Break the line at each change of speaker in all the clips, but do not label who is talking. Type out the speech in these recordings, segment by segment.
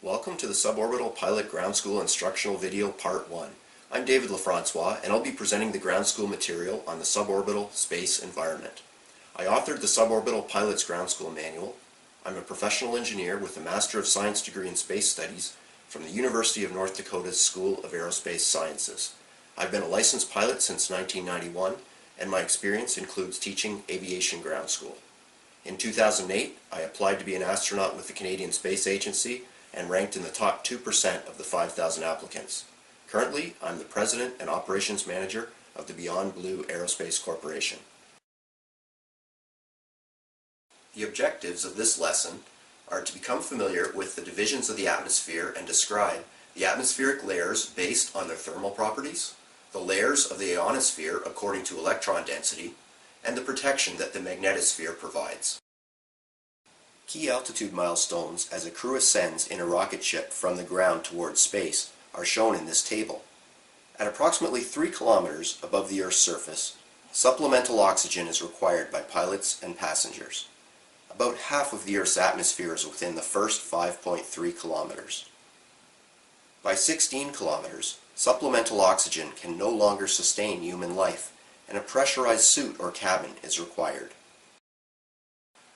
Welcome to the Suborbital Pilot Ground School Instructional Video Part 1. I'm David LeFrancois, and I'll be presenting the ground school material on the suborbital space environment. I authored the Suborbital Pilot's Ground School Manual. I'm a professional engineer with a Master of Science degree in Space Studies from the University of North Dakota's School of Aerospace Sciences. I've been a licensed pilot since 1991, and my experience includes teaching aviation ground school. In 2008, I applied to be an astronaut with the Canadian Space Agency and ranked in the top 2% of the 5,000 applicants. Currently, I'm the President and Operations Manager of the Beyond Blue Aerospace Corporation. The objectives of this lesson are to become familiar with the divisions of the atmosphere and describe the atmospheric layers based on their thermal properties, the layers of the ionosphere according to electron density, and the protection that the magnetosphere provides. Key altitude milestones as a crew ascends in a rocket ship from the ground towards space are shown in this table. At approximately 3 kilometers above the Earth's surface, supplemental oxygen is required by pilots and passengers. About half of the Earth's atmosphere is within the first 5.3 kilometers. By 16 kilometers, supplemental oxygen can no longer sustain human life, and a pressurized suit or cabin is required.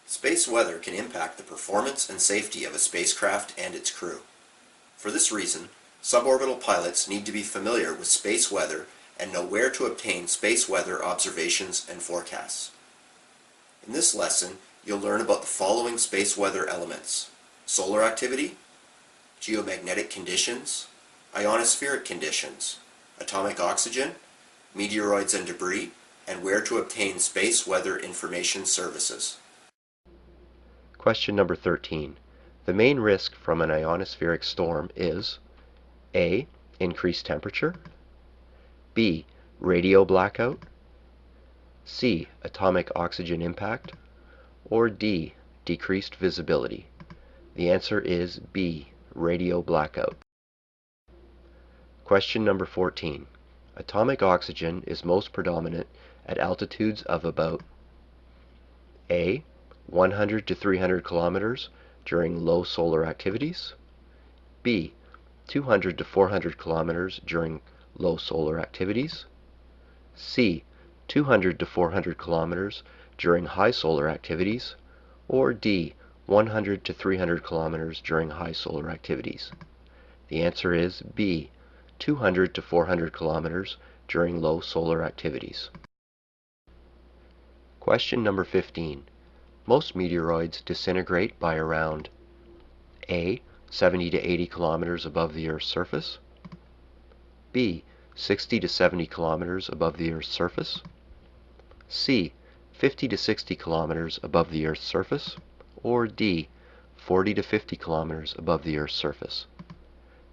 Space weather can impact the performance and safety of a spacecraft and its crew. For this reason, suborbital pilots need to be familiar with space weather and know where to obtain space weather observations and forecasts. In this lesson, you'll learn about the following space weather elements: solar activity, geomagnetic conditions, ionospheric conditions, atomic oxygen, meteoroids and debris, and where to obtain space weather information services.
Question number 13. The main risk from an ionospheric storm is A. Increased temperature, B. Radio blackout, C. Atomic oxygen impact, or D. Decreased visibility. The answer is B. Radio blackout. Question number 14. Atomic oxygen is most predominant at altitudes of about A. 100 to 300 kilometers during low solar activities, B. 200 to 400 kilometers during low solar activities, C. 200 to 400 kilometers during high solar activities, or D. 100 to 300 kilometers during high solar activities. The answer is B. 200 to 400 kilometers during low solar activities. Question number 15. Most meteoroids disintegrate by around A. 70 to 80 kilometers above the Earth's surface, B. 60 to 70 kilometers above the Earth's surface, C. 50 to 60 kilometers above the Earth's surface, or D. 40 to 50 kilometers above the Earth's surface.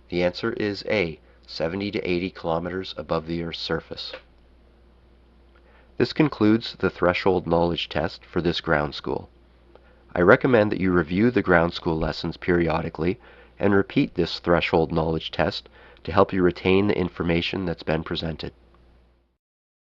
The answer is A. 70 to 80 kilometers above the Earth's surface. This concludes the threshold knowledge test for this ground school. I recommend that you review the ground school lessons periodically and repeat this threshold knowledge test to help you retain the information that's been presented.